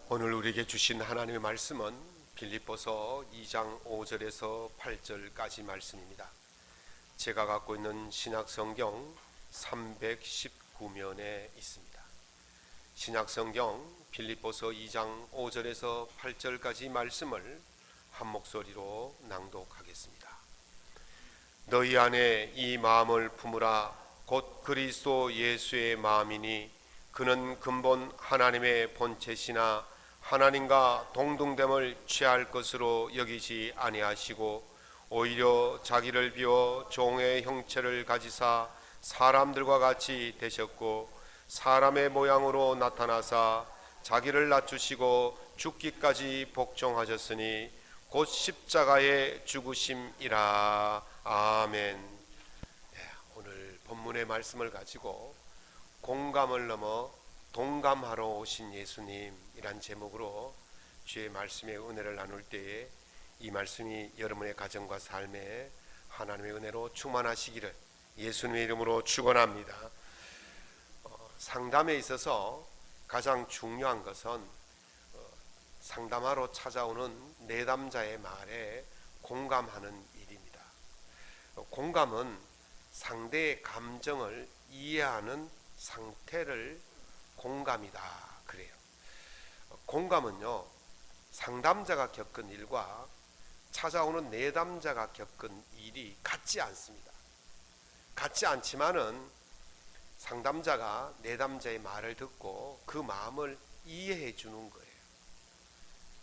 오늘 우리에게 주신 하나님의 말씀은 빌립보서 2장 5절에서 8절까지 말씀입니다. 제가 갖고 있는 신약성경 319면에 있습니다. 신약성경 빌립보서 2장 5절에서 8절까지 말씀을 한 목소리로 낭독하겠습니다. 너희 안에 이 마음을 품으라. 곧 그리스도 예수의 마음이니 그는 근본 하나님의 본체시나 하나님과 동등됨을 취할 것으로 여기지 아니하시고 오히려 자기를 비워 종의 형체를 가지사 사람들과 같이 되셨고 사람의 모양으로 나타나사 자기를 낮추시고 죽기까지 복종하셨으니 곧 십자가의 죽으심이라. 아멘. 오늘 본문의 말씀을 가지고 공감을 넘어 동감하러 오신 예수님이란 제목으로 주의 말씀의 은혜를 나눌 때에 이 말씀이 여러분의 가정과 삶에 하나님의 은혜로 충만하시기를 예수님의 이름으로 축원합니다. 상담에 있어서 가장 중요한 것은 상담하러 찾아오는 내담자의 말에 공감하는 일입니다. 공감은 상대의 감정을 이해하는 상태를 공감이다 그래요. 공감은요, 상담자가 겪은 일과 찾아오는 내담자가 겪은 일이 같지 않습니다. 같지 않지만은 상담자가 내담자의 말을 듣고 그 마음을 이해해 주는 거예요.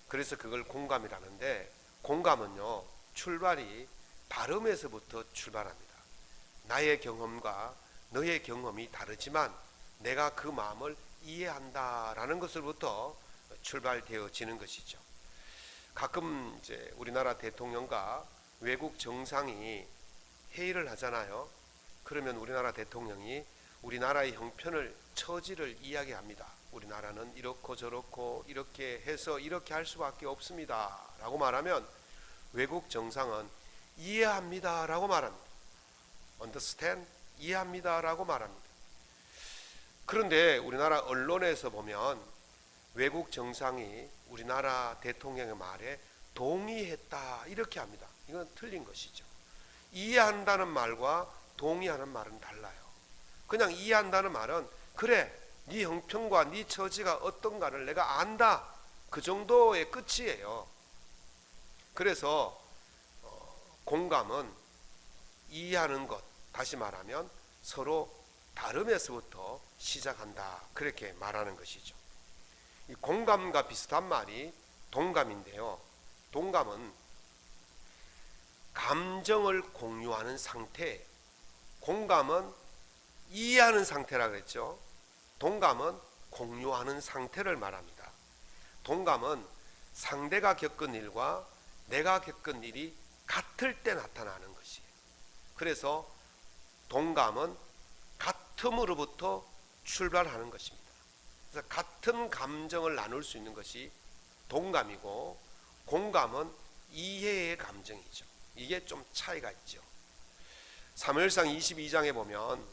그래서 그걸 공감이라는데, 공감은요, 출발이 다름에서부터 출발합니다. 나의 경험과 너의 경험이 다르지만 내가 그 마음을 이해한다라는 것으로부터 출발되어지는 것이죠. 가끔 이제 우리나라 대통령과 외국 정상이 회의를 하잖아요. 그러면 우리나라 대통령이 우리나라의 형편을, 처지를 이야기합니다. 우리나라는 이렇고 저렇고 이렇게 해서 이렇게 할 수밖에 없습니다 라고 말하면 외국 정상은 이해합니다 라고 말합니다. understand? 이해합니다 라고 말합니다. 그런데 우리나라 언론에서 보면 외국 정상이 우리나라 대통령의 말에 동의했다 이렇게 합니다. 이건 틀린 것이죠. 이해한다는 말과 동의하는 말은 달라요. 그냥 이해한다는 말은 그래, 네 형편과 네 처지가 어떤가를 내가 안다, 그 정도의 끝이에요. 그래서 공감은 이해하는 것, 다시 말하면 서로 다름에서부터 시작한다 그렇게 말하는 것이죠. 이 공감과 비슷한 말이 동감인데요. 동감은 감정을 공유하는 상태, 공감은 이해하는 상태라 그랬죠. 동감은 공유하는 상태를 말합니다. 동감은 상대가 겪은 일과 내가 겪은 일이 같을 때 나타나는 것이에요. 그래서 동감은 같음으로부터 출발하는 것입니다. 그래서 같은 감정을 나눌 수 있는 것이 동감이고, 공감은 이해의 감정이죠. 이게 좀 차이가 있죠. 사무엘상 22장에 보면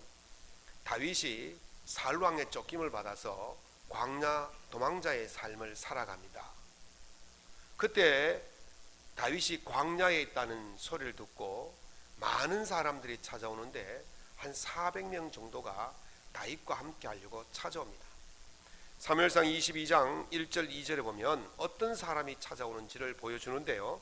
다윗이 사울왕의 쫓김을 받아서 광야 도망자의 삶을 살아갑니다. 그때 다윗이 광야에 있다는 소리를 듣고 많은 사람들이 찾아오는데 한 400명 정도가 다윗과 함께 하려고 찾아옵니다. 사무엘상 22장 1절 2절에 보면 어떤 사람이 찾아오는지를 보여주는데요.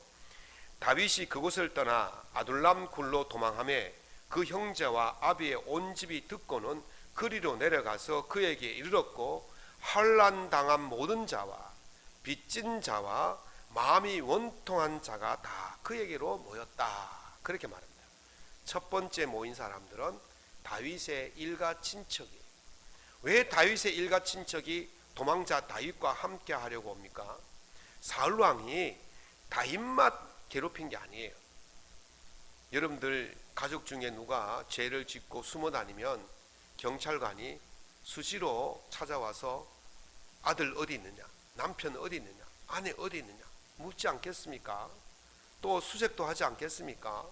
다윗이 그곳을 떠나 아둘람 굴로 도망하매 그 형제와 아비의 온 집이 듣고는 그리로 내려가서 그에게 이르렀고 환난당한 모든 자와 빚진 자와 마음이 원통한 자가 다 그에게로 모였다 그렇게 말합니다. 첫 번째 모인 사람들은 다윗의 일가 친척이에요. 왜 다윗의 일가 친척이 도망자 다윗과 함께 하려고 옵니까? 사울왕이 다윗만 괴롭힌 게 아니에요. 여러분들 가족 중에 누가 죄를 짓고 숨어 다니면 경찰관이 수시로 찾아와서 아들 어디 있느냐, 남편 어디 있느냐, 아내 어디 있느냐 묻지 않겠습니까? 또 수색도 하지 않겠습니까?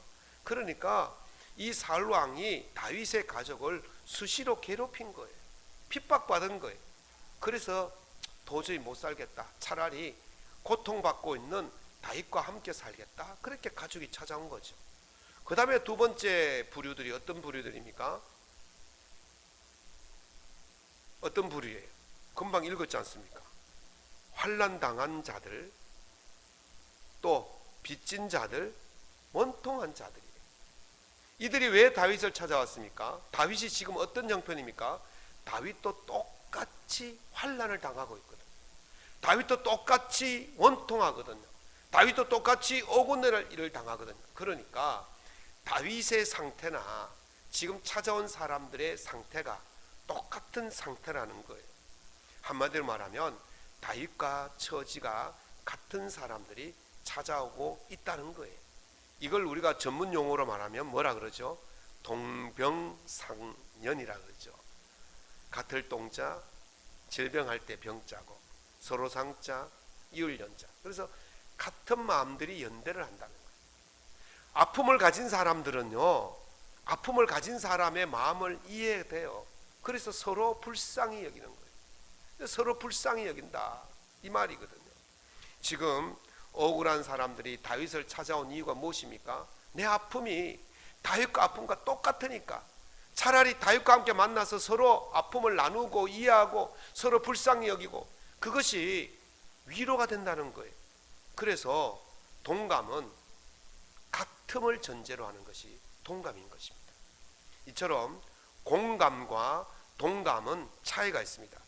그러니까 이 사울왕이 다윗의 가족을 수시로 괴롭힌 거예요. 핍박받은 거예요. 그래서 도저히 못 살겠다. 차라리 고통받고 있는 다윗과 함께 살겠다. 그렇게 가족이 찾아온 거죠. 그 다음에 두 번째 부류들이 어떤 부류들입니까? 어떤 부류예요? 금방 읽었지 않습니까? 환난당한 자들, 또 빚진 자들, 원통한 자들이에요. 이들이 왜 다윗을 찾아왔습니까? 다윗이 지금 어떤 형편입니까? 다윗도 똑같이 환난을 당하고 있거든요. 다윗도 똑같이 원통하거든요. 다윗도 똑같이 억울한 일을 당하거든요. 그러니까 다윗의 상태나 지금 찾아온 사람들의 상태가 똑같은 상태라는 거예요. 한마디로 말하면 다윗과 처지가 같은 사람들이 찾아오고 있다는 거예요. 이걸 우리가 전문 용어로 말하면 뭐라 그러죠? 동병상련이라 그러죠. 같을 동자, 질병할 때 병자고, 서로 상자, 이을 연자. 그래서 같은 마음들이 연대를 한다는 거예요. 아픔을 가진 사람들은요, 아픔을 가진 사람의 마음을 이해돼요. 그래서 서로 불쌍히 여기는 거예요. 서로 불쌍히 여긴다, 이 말이거든요. 지금 억울한 사람들이 다윗을 찾아온 이유가 무엇입니까? 내 아픔이 다윗과 아픔과 똑같으니까 차라리 다윗과 함께 만나서 서로 아픔을 나누고 이해하고 서로 불쌍히 여기고, 그것이 위로가 된다는 거예요. 그래서 동감은 같음을 전제로 하는 것이 동감인 것입니다. 이처럼 공감과 동감은 차이가 있습니다.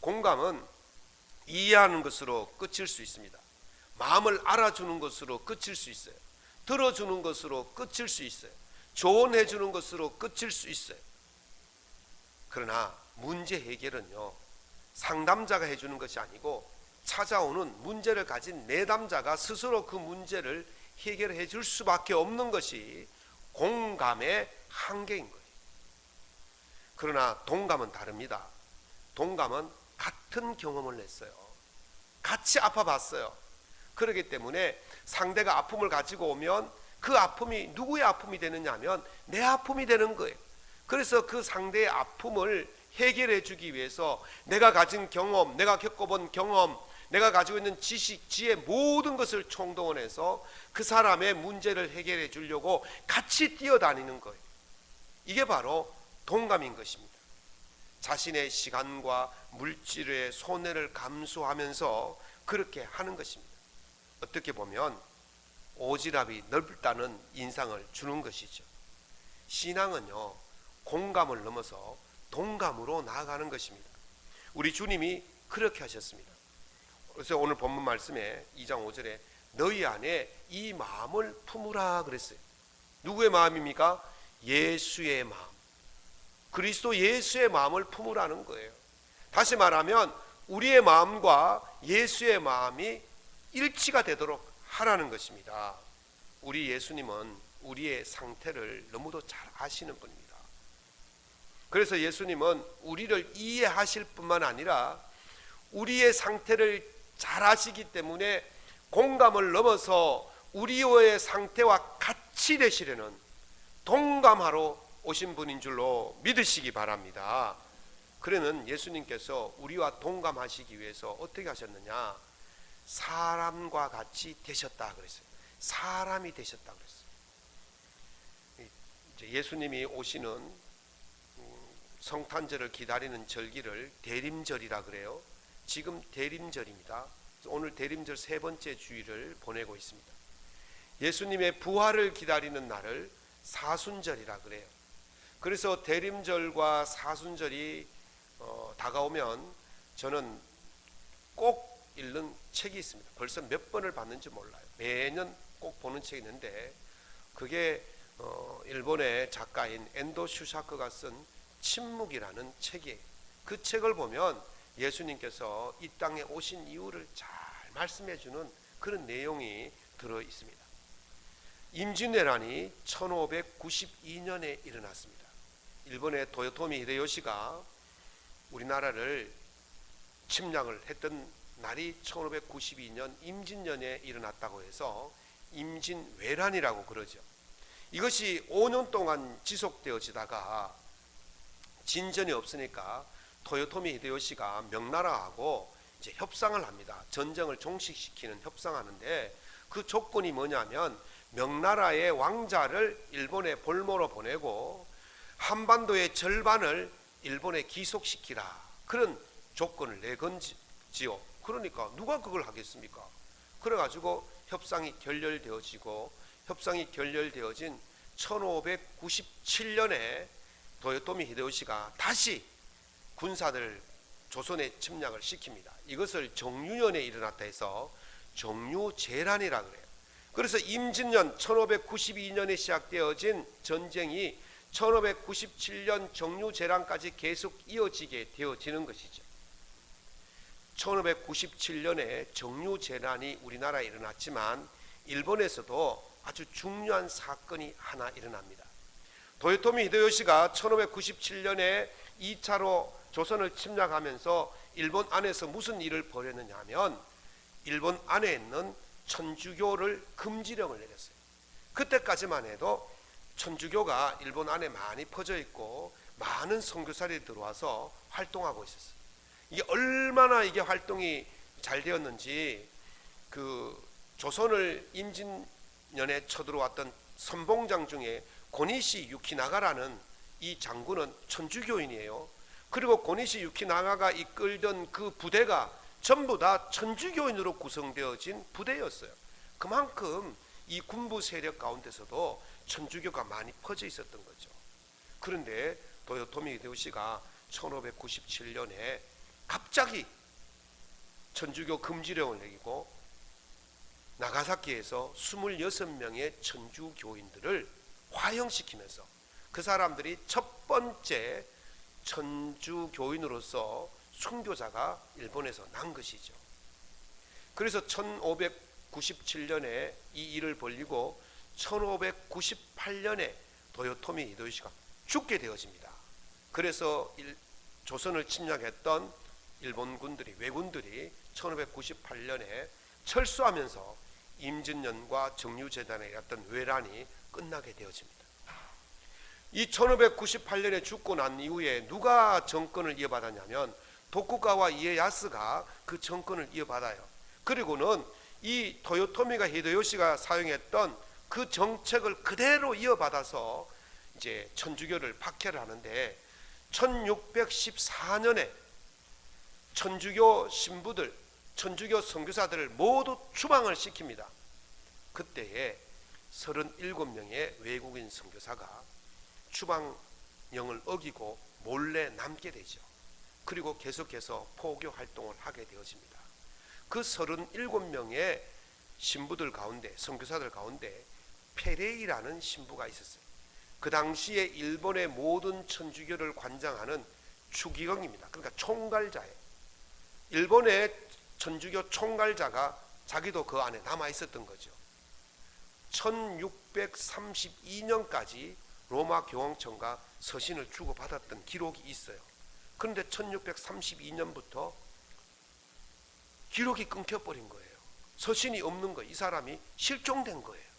공감은 이해하는 것으로 끝일 수 있습니다. 마음을 알아주는 것으로 끝일 수 있어요. 들어주는 것으로 끝일 수 있어요. 조언해 주는 것으로 끝일 수 있어요. 그러나 문제 해결은요, 상담자가 해주는 것이 아니고 찾아오는 문제를 가진 내담자가 스스로 그 문제를 해결해 줄 수밖에 없는 것이 공감의 한계인 거예요. 그러나 동감은 다릅니다. 동감은 같은 경험을 했어요. 같이 아파봤어요. 그렇기 때문에 상대가 아픔을 가지고 오면 그 아픔이 누구의 아픔이 되느냐 하면 내 아픔이 되는 거예요. 그래서 그 상대의 아픔을 해결해 주기 위해서 내가 가진 경험, 내가 겪어본 경험, 내가 가지고 있는 지식, 지혜, 모든 것을 총동원해서 그 사람의 문제를 해결해 주려고 같이 뛰어다니는 거예요. 이게 바로 동감인 것입니다. 자신의 시간과 물질의 손해를 감수하면서 그렇게 하는 것입니다. 어떻게 보면 오지랖이 넓다는 인상을 주는 것이죠. 신앙은요, 공감을 넘어서 동감으로 나아가는 것입니다. 우리 주님이 그렇게 하셨습니다. 그래서 오늘 본문 말씀에 2장 5절에 너희 안에 이 마음을 품으라 그랬어요. 누구의 마음입니까? 예수의 마음. 그리스도 예수의 마음을 품으라는 거예요. 다시 말하면 우리의 마음과 예수의 마음이 일치가 되도록 하라는 것입니다. 우리 예수님은 우리의 상태를 너무도 잘 아시는 분입니다. 그래서 예수님은 우리를 이해하실 뿐만 아니라 우리의 상태를 잘 아시기 때문에 공감을 넘어서 우리의 상태와 같이 되시려는, 동감하러 오신 분인 줄로 믿으시기 바랍니다. 그러는 예수님께서 우리와 동감하시기 위해서 어떻게 하셨느냐? 사람과 같이 되셨다 그랬어요. 사람이 되셨다 그랬어요. 이제 예수님이 오시는 성탄절을 기다리는 절기를 대림절이라 그래요. 지금 대림절입니다. 오늘 대림절 세 번째 주일을 보내고 있습니다. 예수님의 부활을 기다리는 날을 사순절이라 그래요. 그래서 대림절과 사순절이 다가오면 저는 꼭 읽는 책이 있습니다. 벌써 몇 번을 봤는지 몰라요. 매년 꼭 보는 책이 있는데 그게 일본의 작가인 엔도 슈사크가 쓴 침묵이라는 책이에요. 그 책을 보면 예수님께서 이 땅에 오신 이유를 잘 말씀해 주는 그런 내용이 들어 있습니다. 임진왜란이 1592년에 일어났습니다. 일본의 도요토미 히데요시가 우리나라를 침략을 했던 날이 1592년 임진년에 일어났다고 해서 임진왜란이라고 그러죠. 이것이 5년 동안 지속되어지다가 진전이 없으니까 도요토미 히데요시가 명나라하고 이제 협상을 합니다. 전쟁을 종식시키는 협상하는데 그 조건이 뭐냐면 명나라의 왕자를 일본에 볼모로 보내고 한반도의 절반을 일본에 귀속시키라, 그런 조건을 내건지요. 그러니까 누가 그걸 하겠습니까? 그래가지고 협상이 결렬되어진 1597년에 도요토미 히데요시가 다시 군사들 조선에 침략을 시킵니다. 이것을 정유년에 일어났다 해서 정유재란이라 그래요. 그래서 임진년 1592년에 시작되어진 전쟁이 1597년 정유재란까지 계속 이어지게 되어지는 것이죠. 1597년에 정유재란이 우리나라에 일어났지만 일본에서도 아주 중요한 사건이 하나 일어납니다. 도요토미 히데요시가 1597년에 2차로 조선을 침략하면서 일본 안에서 무슨 일을 벌였느냐 하면 일본 안에 있는 천주교를 금지령을 내렸어요. 그때까지만 해도 천주교가 일본 안에 많이 퍼져 있고 많은 선교사들이 들어와서 활동하고 있었어요. 이게 얼마나 이게 활동이 잘 되었는지 그 조선을 임진년에 쳐들어왔던 선봉장 중에 고니시 유키나가라는 이 장군은 천주교인이에요. 그리고 고니시 유키나가가 이끌던 그 부대가 전부 다 천주교인으로 구성되어진 부대였어요. 그만큼 이 군부 세력 가운데서도 천주교가 많이 퍼져 있었던 거죠. 그런데 도요토미 히데요시가 1597년에 갑자기 천주교 금지령을 내리고 나가사키에서 26명의 천주교인들을 화형시키면서 그 사람들이 첫 번째 천주교인으로서 순교자가 일본에서 난 것이죠. 그래서 1597년에 이 일을 벌이고 1598년에 도요토미 히데요시가 죽게 되어집니다. 그래서 조선을 침략했던 일본군들이, 왜군들이 1598년에 철수하면서 임진년과 정유재단에 일었던 외란이 끝나게 되어집니다. 이 1598년에 죽고 난 이후에 누가 정권을 이어받았냐면 도쿠가와 이에야스가 그 정권을 이어받아요. 그리고는 이 도요토미가 히데요시가 사용했던 그 정책을 그대로 이어받아서 이제 천주교를 박해를 하는데 1614년에 천주교 신부들, 천주교 선교사들을 모두 추방을 시킵니다. 그때에 37명의 외국인 선교사가 추방령을 어기고 몰래 남게 되죠. 그리고 계속해서 포교 활동을 하게 되어집니다. 그 37명의 신부들 가운데, 선교사들 가운데 페레이라는 신부가 있었어요. 그 당시에 일본의 모든 천주교를 관장하는 추기경입니다. 그러니까 총괄자예요. 일본의 천주교 총괄자가 자기도 그 안에 남아 있었던 거죠. 1632년까지 로마 교황청과 서신을 주고받았던 기록이 있어요. 그런데 1632년부터 기록이 끊겨버린 거예요. 서신이 없는 거예요. 이 사람이 실종된 거예요.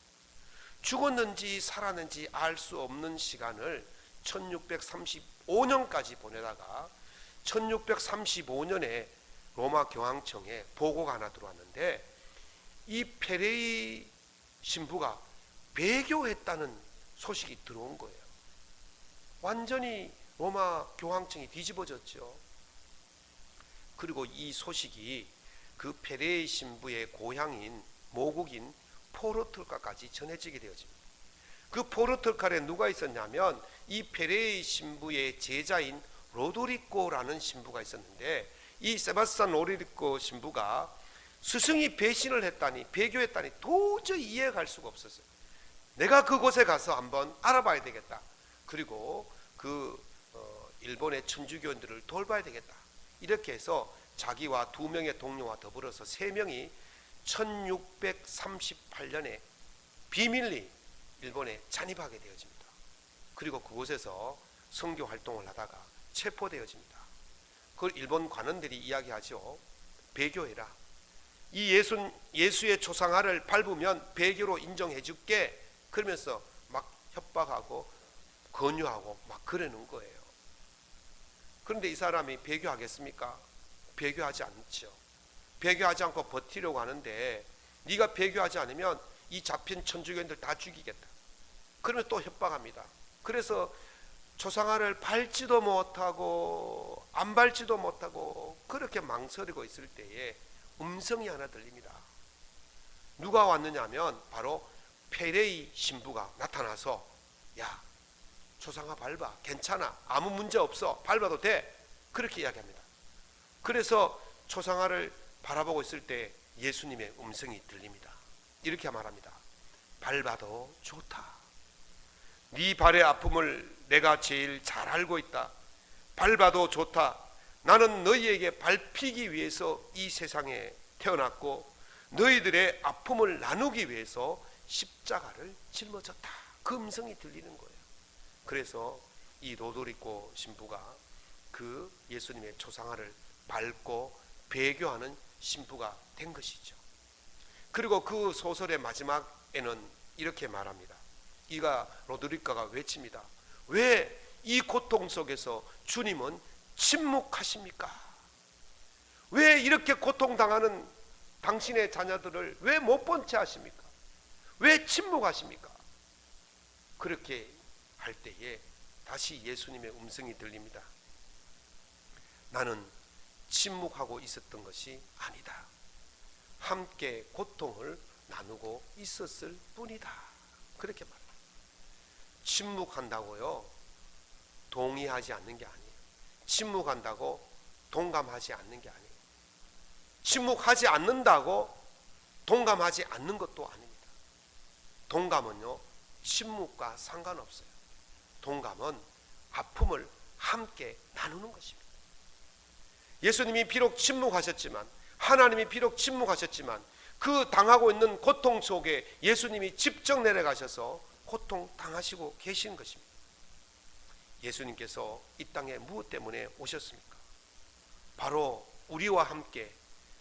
죽었는지 살았는지 알 수 없는 시간을 1635년까지 보내다가 1635년에 로마 교황청에 보고가 하나 들어왔는데 이 페레이 신부가 배교했다는 소식이 들어온 거예요. 완전히 로마 교황청이 뒤집어졌죠. 그리고 이 소식이 그 페레이 신부의 고향인 모국인 포르투갈까지 전해지게 되어집니다. 그 포르투갈에 누가 있었냐면 이 페레이 신부의 제자인 로드리고라는 신부가 있었는데 이 세바스찬 로드리고 신부가 스승이 배신을 했다니, 배교했다니 도저히 이해할 수가 없었어요. 내가 그곳에 가서 한번 알아봐야 되겠다. 그리고 일본의 천주교인들을 돌봐야 되겠다. 이렇게 해서 자기와 2명의 동료와 더불어서 3명이 1638년에 비밀리 일본에 잔입하게 되어집니다. 그리고 그곳에서 선교 활동을 하다가 체포되어집니다. 그걸 일본 관원들이 이야기하죠. 배교해라. 이 예수의 초상화를 밟으면 배교로 인정해 줄게. 그러면서 막 협박하고 권유하고 막 그러는 거예요. 그런데 이 사람이 배교하겠습니까? 배교하지 않죠. 배교하지 않고 버티려고 하는데 네가 배교하지 않으면 이 잡힌 천주교인들 다 죽이겠다. 그러면 또 협박합니다. 그래서 초상화를 밟지도 못하고 안 밟지도 못하고 그렇게 망설이고 있을 때에 음성이 하나 들립니다. 누가 왔느냐 하면 바로 페레이 신부가 나타나서 야, 초상화 밟아, 괜찮아, 아무 문제 없어, 밟아도 돼, 그렇게 이야기합니다. 그래서 초상화를 바라보고 있을 때 예수님의 음성이 들립니다. 이렇게 말합니다. 밟아도 좋다. 네 발의 아픔을 내가 제일 잘 알고 있다. 밟아도 좋다. 나는 너희에게 밟히기 위해서 이 세상에 태어났고 너희들의 아픔을 나누기 위해서 십자가를 짊어졌다. 그 음성이 들리는 거예요. 그래서 이 로도리코 신부가 그 예수님의 초상화를 밟고 배교하는 신부가 된 것이죠. 그리고 그 소설의 마지막에는 이렇게 말합니다. 이가 로드리코가 외칩니다. 왜 이 고통 속에서 주님은 침묵하십니까? 왜 이렇게 고통당하는 당신의 자녀들을 왜 못 본 채 하십니까? 왜 침묵하십니까? 그렇게 할 때에 다시 예수님의 음성이 들립니다. 나는 침묵하고 있었던 것이 아니다. 함께 고통을 나누고 있었을 뿐이다. 그렇게 말합니다. 침묵한다고요, 동의하지 않는 게 아니에요. 침묵한다고 동감하지 않는 게 아니에요. 침묵하지 않는다고 동감하지 않는 것도 아닙니다. 동감은요, 침묵과 상관없어요. 동감은 아픔을 함께 나누는 것입니다. 예수님이 비록 침묵하셨지만, 하나님이 비록 침묵하셨지만 그 당하고 있는 고통 속에 예수님이 직접 내려가셔서 고통 당하시고 계신 것입니다. 예수님께서 이 땅에 무엇 때문에 오셨습니까? 바로 우리와 함께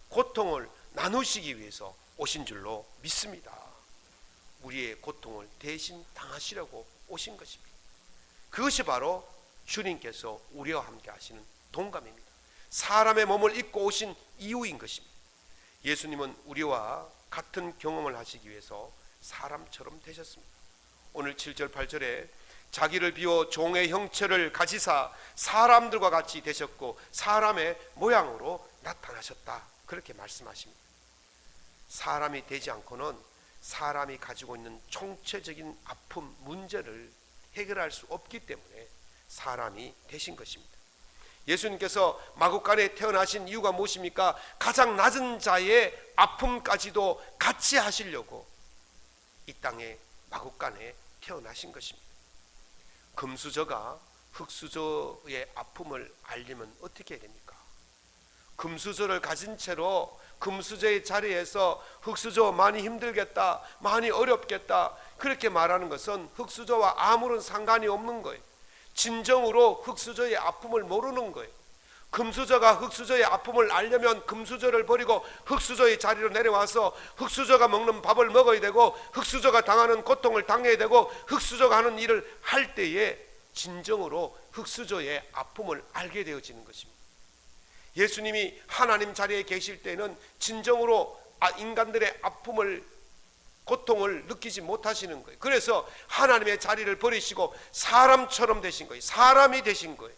고통을 나누시기 위해서 오신 줄로 믿습니다. 우리의 고통을 대신 당하시려고 오신 것입니다. 그것이 바로 주님께서 우리와 함께 하시는 동감입니다. 사람의 몸을 입고 오신 이유인 것입니다. 예수님은 우리와 같은 경험을 하시기 위해서 사람처럼 되셨습니다. 오늘 7절 8절에 자기를 비워 종의 형체를 가지사 사람들과 같이 되셨고 사람의 모양으로 나타나셨다. 그렇게 말씀하십니다. 사람이 되지 않고는 사람이 가지고 있는 총체적인 아픔, 문제를 해결할 수 없기 때문에 사람이 되신 것입니다. 예수님께서 마구간에 태어나신 이유가 무엇입니까? 가장 낮은 자의 아픔까지도 같이 하시려고 이 땅에 마구간에 태어나신 것입니다. 금수저가 흙수저의 아픔을 알리면 어떻게 됩니까? 금수저를 가진 채로 금수저의 자리에서 흙수저 많이 힘들겠다, 많이 어렵겠다 그렇게 말하는 것은 흙수저와 아무런 상관이 없는 거예요. 진정으로 흙수저의 아픔을 모르는 거예요. 금수저가 흙수저의 아픔을 알려면 금수저를 버리고 흙수저의 자리로 내려와서 흙수저가 먹는 밥을 먹어야 되고 흙수저가 당하는 고통을 당해야 되고 흙수저가 하는 일을 할 때에 진정으로 흙수저의 아픔을 알게 되어지는 것입니다. 예수님이 하나님 자리에 계실 때는 진정으로 인간들의 아픔을, 고통을 느끼지 못하시는 거예요. 그래서 하나님의 자리를 버리시고 사람처럼 되신 거예요. 사람이 되신 거예요.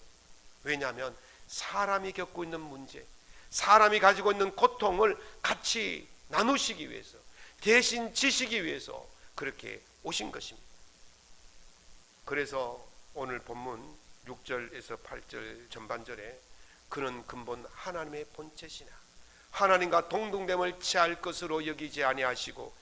왜냐하면 사람이 겪고 있는 문제, 사람이 가지고 있는 고통을 같이 나누시기 위해서, 대신 지시기 위해서 그렇게 오신 것입니다. 그래서 오늘 본문 6절에서 8절 전반절에 그는 근본 하나님의 본체시나 하나님과 동등됨을 취할 것으로 여기지 아니하시고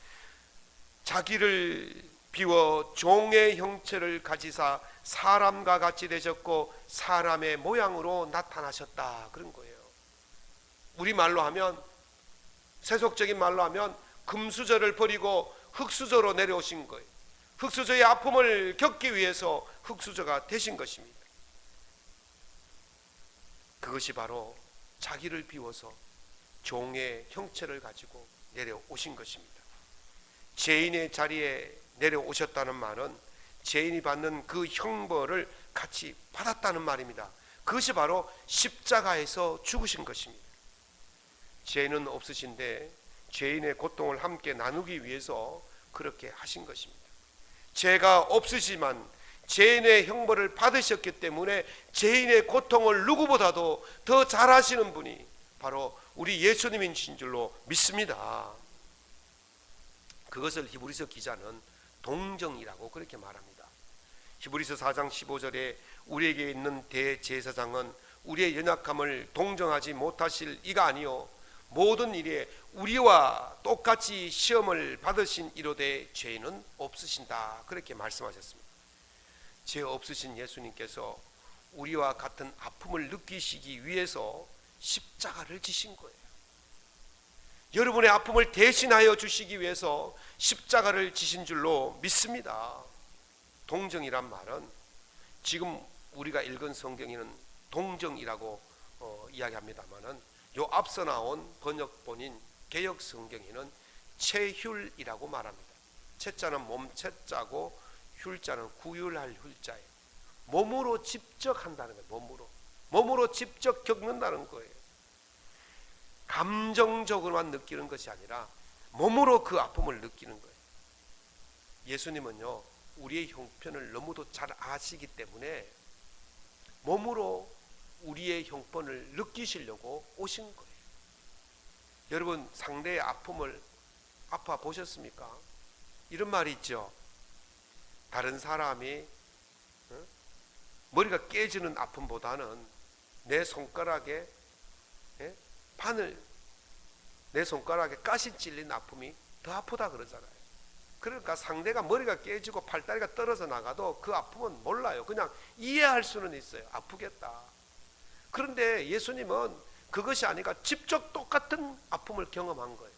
자기를 비워 종의 형체를 가지사 사람과 같이 되셨고 사람의 모양으로 나타나셨다, 그런 거예요. 우리말로 하면, 세속적인 말로 하면 금수저를 버리고 흙수저로 내려오신 거예요. 흙수저의 아픔을 겪기 위해서 흙수저가 되신 것입니다. 그것이 바로 자기를 비워서 종의 형체를 가지고 내려오신 것입니다. 죄인의 자리에 내려오셨다는 말은 죄인이 받는 그 형벌을 같이 받았다는 말입니다. 그것이 바로 십자가에서 죽으신 것입니다. 죄는 없으신데 죄인의 고통을 함께 나누기 위해서 그렇게 하신 것입니다. 죄가 없으시지만 죄인의 형벌을 받으셨기 때문에 죄인의 고통을 누구보다도 더 잘하시는 분이 바로 우리 예수님이신 줄로 믿습니다. 그것을 히브리서 기자는 동정이라고 그렇게 말합니다. 히브리서 4장 15절에 우리에게 있는 대제사장은 우리의 연약함을 동정하지 못하실 이가 아니요 모든 일에 우리와 똑같이 시험을 받으신 이로되 죄는 없으신다 그렇게 말씀하셨습니다. 죄 없으신 예수님께서 우리와 같은 아픔을 느끼시기 위해서 십자가를 지신 거예요. 여러분의 아픔을 대신하여 주시기 위해서 십자가를 지신 줄로 믿습니다. 동정이란 말은 지금 우리가 읽은 성경에는 동정이라고 이야기합니다만은 요 앞서 나온 번역본인 개역 성경에는 채휼이라고 말합니다. 채자는 몸채자고 휼자는 구휼할 휼자예요. 몸으로 직접 한다는 거예요. 몸으로 직접 겪는다는 거예요. 감정적으로만 느끼는 것이 아니라 몸으로 그 아픔을 느끼는 거예요. 예수님은요 우리의 형편을 너무도 잘 아시기 때문에 몸으로 우리의 형편을 느끼시려고 오신 거예요. 여러분 상대의 아픔을 아파 보셨습니까? 이런 말이 있죠. 다른 사람이 머리가 깨지는 아픔보다는 내 손가락에 바늘, 내 손가락에 가시 찔린 아픔이 더 아프다 그러잖아요. 그러니까 상대가 머리가 깨지고 팔다리가 떨어져 나가도 그 아픔은 몰라요. 그냥 이해할 수는 있어요. 아프겠다. 그런데 예수님은 그것이 아니라 직접 똑같은 아픔을 경험한 거예요.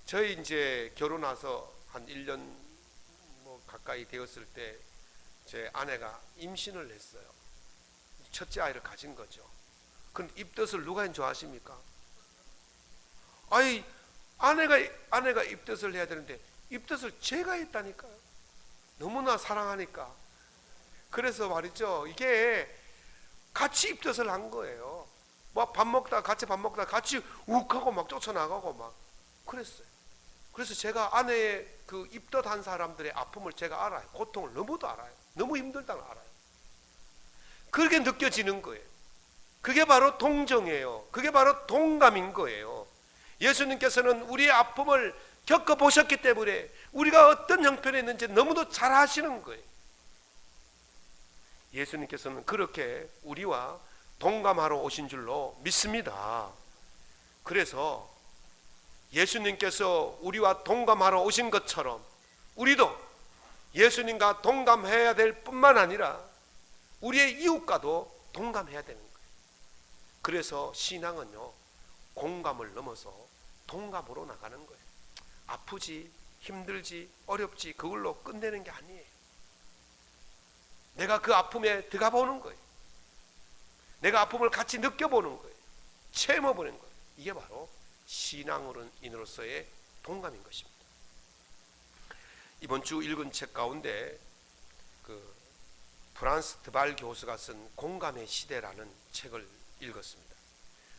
저희 이제 결혼해서 한 1년 가까이 되었을 때 제 아내가 임신을 했어요. 첫째 아이를 가진 거죠. 그럼 입덧을 누가 좋아하십니까? 아니 아내가 입덧을 해야 되는데 입덧을 제가 했다니까요. 너무나 사랑하니까. 그래서 말이죠. 이게 같이 입덧을 한 거예요. 막 밥 먹다 같이 욱하고 막 쫓아나가고 막 그랬어요. 그래서 제가 아내의 그 입덧한 사람들의 아픔을 제가 알아요. 고통을 너무도 알아요. 너무 힘들다는 알아요. 그렇게 느껴지는 거예요. 그게 바로 동정이에요. 그게 바로 동감인 거예요. 예수님께서는 우리의 아픔을 겪어보셨기 때문에 우리가 어떤 형편에 있는지 너무도 잘 아시는 거예요. 예수님께서는 그렇게 우리와 동감하러 오신 줄로 믿습니다. 그래서 예수님께서 우리와 동감하러 오신 것처럼 우리도 예수님과 동감해야 될 뿐만 아니라 우리의 이웃과도 동감해야 되는 거예요. 그래서 신앙은요 공감을 넘어서 동감으로 나가는 거예요. 아프지 힘들지 어렵지 그걸로 끝내는 게 아니에요. 내가 그 아픔에 들어가 보는 거예요. 내가 아픔을 같이 느껴보는 거예요. 체험해보는 거예요. 이게 바로 신앙인으로서의 동감인 것입니다. 이번 주 읽은 책 가운데 그 프란스 드발 교수가 쓴 공감의 시대라는 책을 읽었습니다.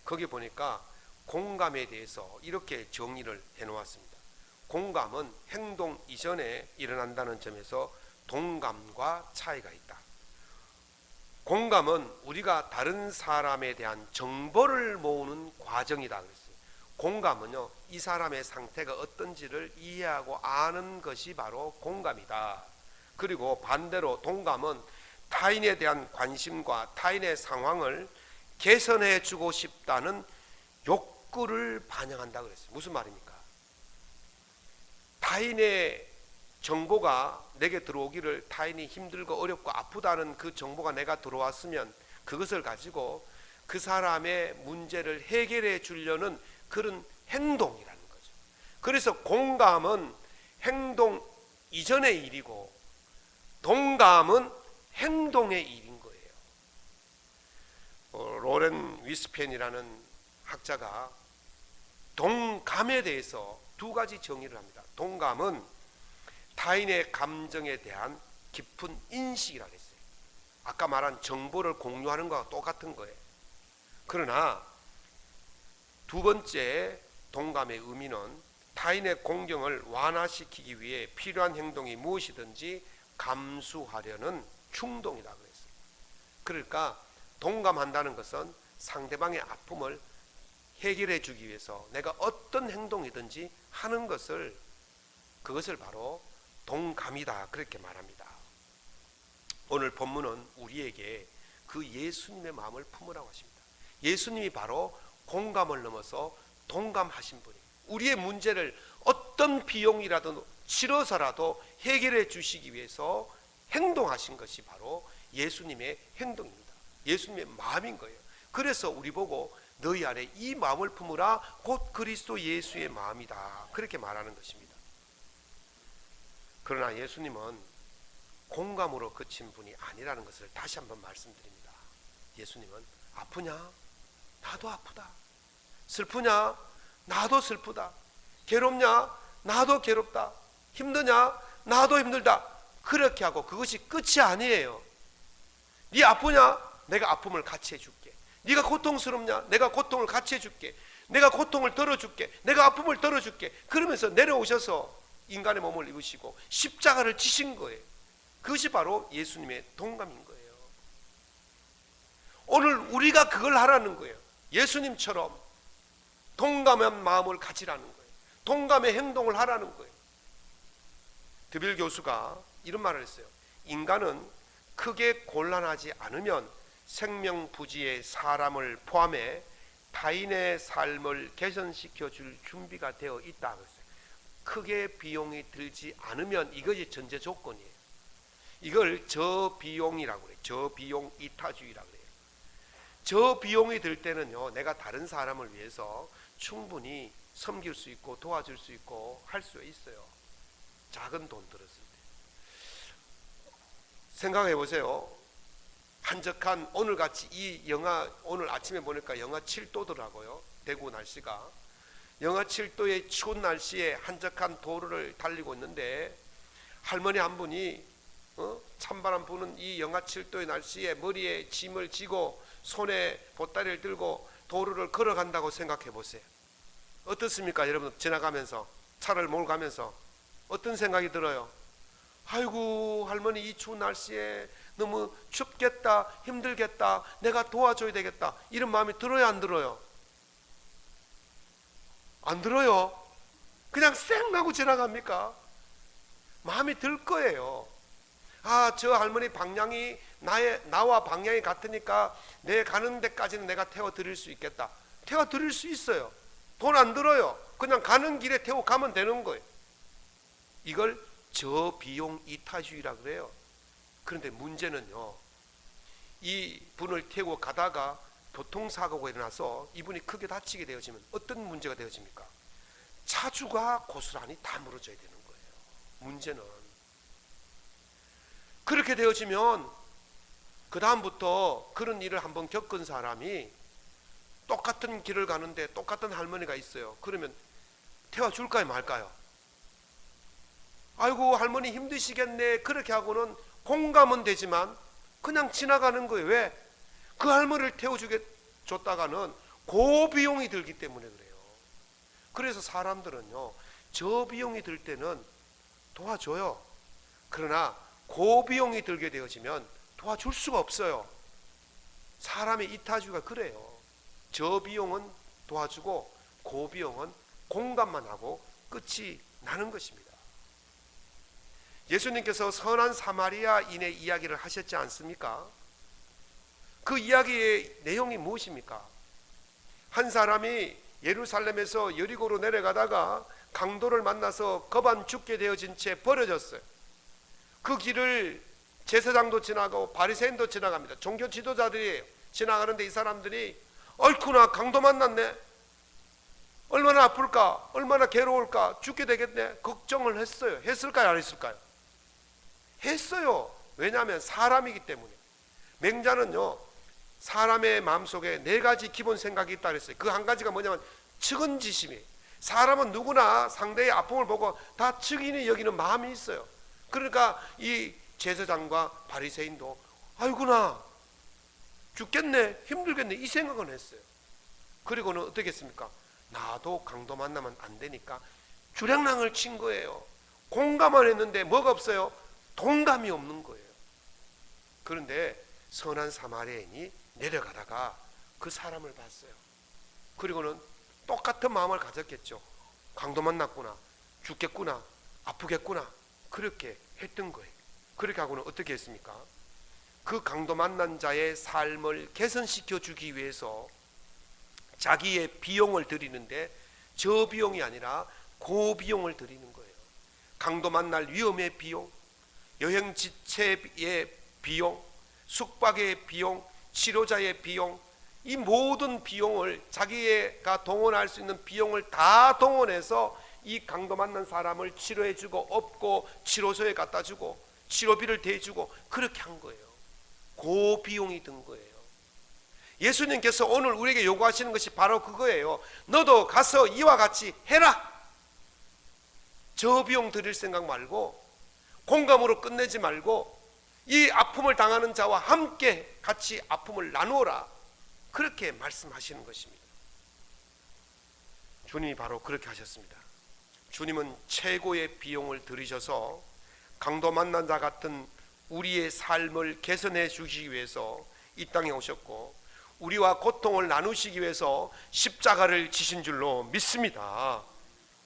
거기 보니까 공감에 대해서 이렇게 정의를 해놓았습니다. 공감은 행동 이전에 일어난다는 점에서 동감과 차이가 있다. 공감은 우리가 다른 사람에 대한 정보를 모으는 과정이다 그랬어요. 공감은요 이 사람의 상태가 어떤지를 이해하고 아는 것이 바로 공감이다. 그리고 반대로 동감은 타인에 대한 관심과 타인의 상황을 개선해 주고 싶다는 욕구를 반영한다 그랬어요. 무슨 말입니까? 타인의 정보가 내게 들어오기를 타인이 힘들고 어렵고 아프다는 그 정보가 내가 들어왔으면 그것을 가지고 그 사람의 문제를 해결해 주려는 그런 행동이라는 거죠. 그래서 공감은 행동 이전의 일이고 동감은 행동의 일인 거예요. 로렌 위스펜이라는 학자가 동감에 대해서 두 가지 정의를 합니다. 동감은 타인의 감정에 대한 깊은 인식이라고 했어요. 아까 말한 정보를 공유하는 것과 똑같은 거예요. 그러나 두 번째 동감의 의미는 타인의 공경을 완화시키기 위해 필요한 행동이 무엇이든지 감수하려는 충동이라고 했어요. 그러니까 동감한다는 것은 상대방의 아픔을 해결해 주기 위해서 내가 어떤 행동이든지 하는 그것을 바로 동감이다, 그렇게 말합니다. 오늘 본문은 우리에게 그 예수님의 마음을 품으라고 하십니다. 예수님이 바로 공감을 넘어서 동감하신 분이에요. 우리의 문제를 어떤 비용이라도 치러서라도 해결해 주시기 위해서 행동하신 것이 바로 예수님의 행동입니다. 예수님의 마음인 거예요. 그래서 우리 보고 너희 안에 이 마음을 품으라, 곧 그리스도 예수의 마음이다, 그렇게 말하는 것입니다. 그러나 예수님은 공감으로 그친 분이 아니라는 것을 다시 한번 말씀드립니다. 예수님은 아프냐? 나도 아프다. 슬프냐? 나도 슬프다. 괴롭냐? 나도 괴롭다. 힘드냐? 나도 힘들다. 그렇게 하고 그것이 끝이 아니에요. 네 아프냐? 내가 아픔을 같이 해줄게. 네가 고통스럽냐? 내가 고통을 같이 해줄게. 내가 고통을 덜어줄게. 내가 아픔을 덜어줄게. 그러면서 내려오셔서 인간의 몸을 입으시고 십자가를 지신 거예요. 그것이 바로 예수님의 동감인 거예요. 오늘 우리가 그걸 하라는 거예요. 예수님처럼 동감한 마음을 가지라는 거예요. 동감의 행동을 하라는 거예요. 드빌 교수가 이런 말을 했어요. 인간은 크게 곤란하지 않으면 생명부지의 사람을 포함해 타인의 삶을 개선시켜 줄 준비가 되어 있다고 했어요. 크게 비용이 들지 않으면 이것이 전제 조건이에요. 이걸 저비용이라고 그래요. 저비용 이타주의라고 그래요. 저비용이 들 때는요, 내가 다른 사람을 위해서 충분히 섬길 수 있고 도와줄 수 있고 할 수 있어요. 작은 돈 들었을 때. 생각해 보세요. 한적한 오늘같이 이 영하, 오늘 아침에 보니까 영하 7도더라고요. 대구 날씨가. 영하 7도의 추운 날씨에 한적한 도로를 달리고 있는데 할머니 한 분이 찬바람 부는 이 영하 7도의 날씨에 머리에 짐을 지고 손에 보따리를 들고 도로를 걸어간다고 생각해 보세요. 어떻습니까? 여러분, 지나가면서 차를 몰고 가면서 어떤 생각이 들어요? 아이고, 할머니 이 추운 날씨에 너무 춥겠다, 힘들겠다, 내가 도와줘야 되겠다, 이런 마음이 들어요, 안 들어요? 안 들어요? 그냥 쌩 하고 지나갑니까? 마음이 들 거예요. 아, 저 할머니 방향이 나와 방향이 같으니까 내 가는 데까지는 내가 태워드릴 수 있겠다. 태워드릴 수 있어요. 돈 안 들어요. 그냥 가는 길에 태워 가면 되는 거예요. 이걸 저비용 이타주의라 그래요. 그런데 문제는요, 이 분을 태우고 가다가 교통사고가 일어나서 이분이 크게 다치게 되어지면 어떤 문제가 되어집니까? 차주가 고스란히 다 물어줘야 되는 거예요. 문제는 그렇게 되어지면 그 다음부터 그런 일을 한번 겪은 사람이 똑같은 길을 가는데 똑같은 할머니가 있어요. 그러면 태워줄까요 말까요? 아이고, 할머니 힘드시겠네, 그렇게 하고는 공감은 되지만 그냥 지나가는 거예요. 왜? 그 할머니를 태워줬다가는 고비용이 들기 때문에 그래요. 그래서 사람들은요, 저비용이 들 때는 도와줘요. 그러나 고비용이 들게 되어지면 도와줄 수가 없어요. 사람의 이타주의가 그래요. 저비용은 도와주고 고비용은 공감만 하고 끝이 나는 것입니다. 예수님께서 선한 사마리아인의 이야기를 하셨지 않습니까? 그 이야기의 내용이 무엇입니까? 한 사람이 예루살렘에서 여리고로 내려가다가 강도를 만나서 겁안 죽게 되어진 채 버려졌어요. 그 길을 제사장도 지나가고 바리새인도 지나갑니다. 종교 지도자들이 지나가는데 이 사람들이 얼쿠나 강도 만났네, 얼마나 아플까, 얼마나 괴로울까, 죽게 되겠네, 걱정을 했어요. 했을까요, 안 했을까요? 했어요. 왜냐하면 사람이기 때문에. 맹자는요, 사람의 마음속에 네 가지 기본 생각이 있다 그랬어요. 그 한 가지가 뭐냐면 측은지심이에요. 사람은 누구나 상대의 아픔을 보고 다 측인이 여기는 마음이 있어요. 그러니까 이 제사장과 바리새인도 아이구나, 죽겠네, 힘들겠네, 이 생각은 했어요. 그리고는 어떻게 했습니까? 나도 강도 만나면 안 되니까 주량랑을 친 거예요. 공감을 했는데 뭐가 없어요? 동감이 없는 거예요. 그런데 선한 사마리아인이 내려가다가 그 사람을 봤어요. 그리고는 똑같은 마음을 가졌겠죠. 강도 만났구나, 죽겠구나, 아프겠구나, 그렇게 했던 거예요. 그렇게 하고는 어떻게 했습니까? 그 강도 만난 자의 삶을 개선시켜 주기 위해서 자기의 비용을 드리는데 저 비용이 아니라 고비용을 드리는 거예요. 강도 만날 위험의 비용, 여행 지체의 비용, 숙박의 비용, 치료자의 비용, 이 모든 비용을 자기가 동원할 수 있는 비용을 다 동원해서 이 강도 만난 사람을 치료해주고 업고 치료소에 갖다주고 치료비를 대주고 그렇게 한 거예요. 고비용이 든 거예요. 예수님께서 오늘 우리에게 요구하시는 것이 바로 그거예요. 너도 가서 이와 같이 해라. 저 비용 드릴 생각 말고 공감으로 끝내지 말고 이 아픔을 당하는 자와 함께 같이 아픔을 나누어라. 그렇게 말씀하시는 것입니다. 주님이 바로 그렇게 하셨습니다. 주님은 최고의 비용을 들이셔서 강도 만난 자 같은 우리의 삶을 개선해 주시기 위해서 이 땅에 오셨고 우리와 고통을 나누시기 위해서 십자가를 지신 줄로 믿습니다.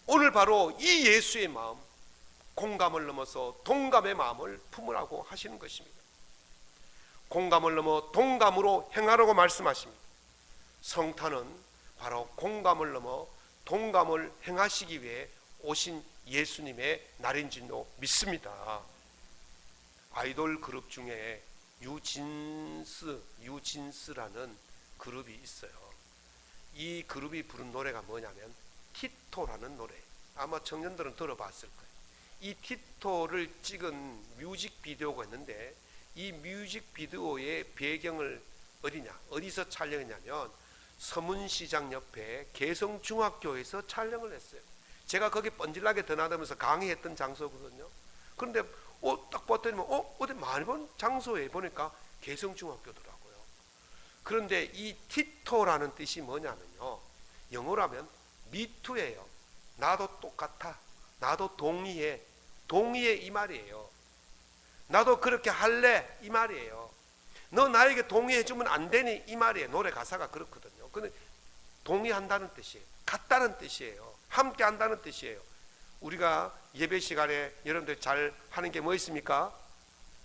오늘 바로 이 예수의 마음, 공감을 넘어서 동감의 마음을 품으라고 하시는 것입니다. 공감을 넘어 동감으로 행하라고 말씀하십니다. 성탄은 바로 공감을 넘어 동감을 행하시기 위해 오신 예수님의 날인 줄로 믿습니다. 아이돌 그룹 중에 유진스라는 그룹이 있어요. 이 그룹이 부른 노래가 뭐냐면 티토라는 노래. 아마 청년들은 들어봤을 거예요. 이 티토를 찍은 뮤직비디오가 있는데 이 뮤직비디오의 배경을 어디서 촬영했냐면 서문시장 옆에 개성중학교에서 촬영을 했어요. 제가 거기 뻔질나게 드나들면서 강의했던 장소거든요. 그런데 딱 봤더니 어디 많이 본 장소에 보니까 개성중학교더라고요. 그런데 이 티토라는 뜻이 뭐냐면요, 영어로 하면 미투예요. 나도 똑같아, 나도 동의해, 동의해 이 말이에요. 나도 그렇게 할래 이 말이에요. 너 나에게 동의해 주면 안 되니 이 말이에요. 노래 가사가 그렇거든요. 근데 동의한다는 뜻이에요. 같다는 뜻이에요. 함께 한다는 뜻이에요. 우리가 예배 시간에 여러분들 잘 하는 게 뭐 있습니까?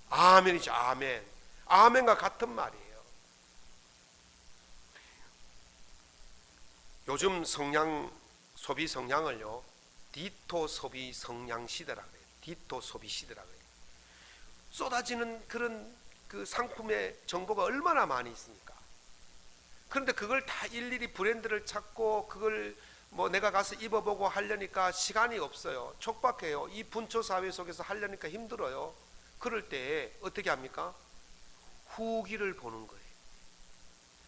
아멘이죠. 아멘. 아멘과 같은 말이에요. 요즘 소비 성향을요, 디토 소비 성향 시대라고 해요. 디토 소비 시대라고 해요. 쏟아지는 그런 그 상품의 정보가 얼마나 많이 있습니까? 그런데 그걸 다 일일이 브랜드를 찾고 그걸 내가 가서 입어보고 하려니까 시간이 없어요. 촉박해요. 이 분초 사회 속에서 하려니까 힘들어요. 그럴 때 어떻게 합니까? 후기를 보는 거예요.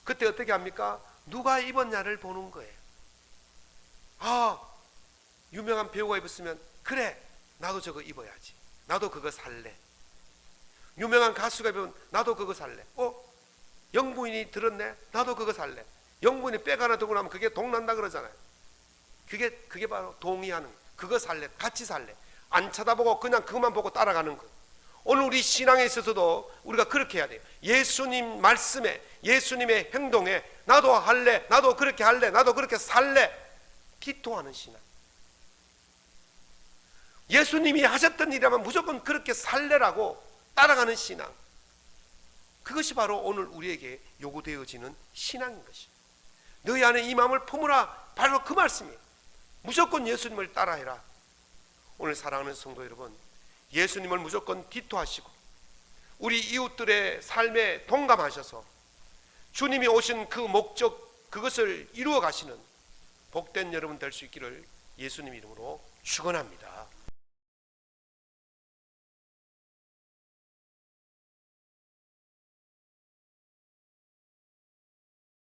그때 어떻게 합니까? 누가 입었냐를 보는 거예요. 아, 유명한 배우가 입었으면 그래, 나도 저거 입어야지. 나도 그거 살래. 유명한 가수가 입으면 나도 그거 살래. 영부인이 들었네, 나도 그거 살래. 영부인이 백 하나 들고 나면 그게 동난다 그러잖아요. 그게 바로 동의하는, 그거 살래, 같이 살래. 안 쳐다보고 그냥 그것만 보고 따라가는 것. 오늘 우리 신앙에 있어서도 우리가 그렇게 해야 돼요. 예수님 말씀에, 예수님의 행동에 나도 할래, 나도 그렇게 할래, 나도 그렇게 살래. 기토하는 신앙. 예수님이 하셨던 일이라면 무조건 그렇게 살래라고 따라가는 신앙. 그것이 바로 오늘 우리에게 요구되어지는 신앙인 것이에요. 너희 안에 이 마음을 품으라, 바로 그 말씀이에요. 무조건 예수님을 따라해라. 오늘 사랑하는 성도 여러분, 예수님을 무조건 디토하시고 우리 이웃들의 삶에 동감하셔서 주님이 오신 그 목적, 그것을 이루어 가시는 복된 여러분 될 수 있기를 예수님 이름으로 축원합니다.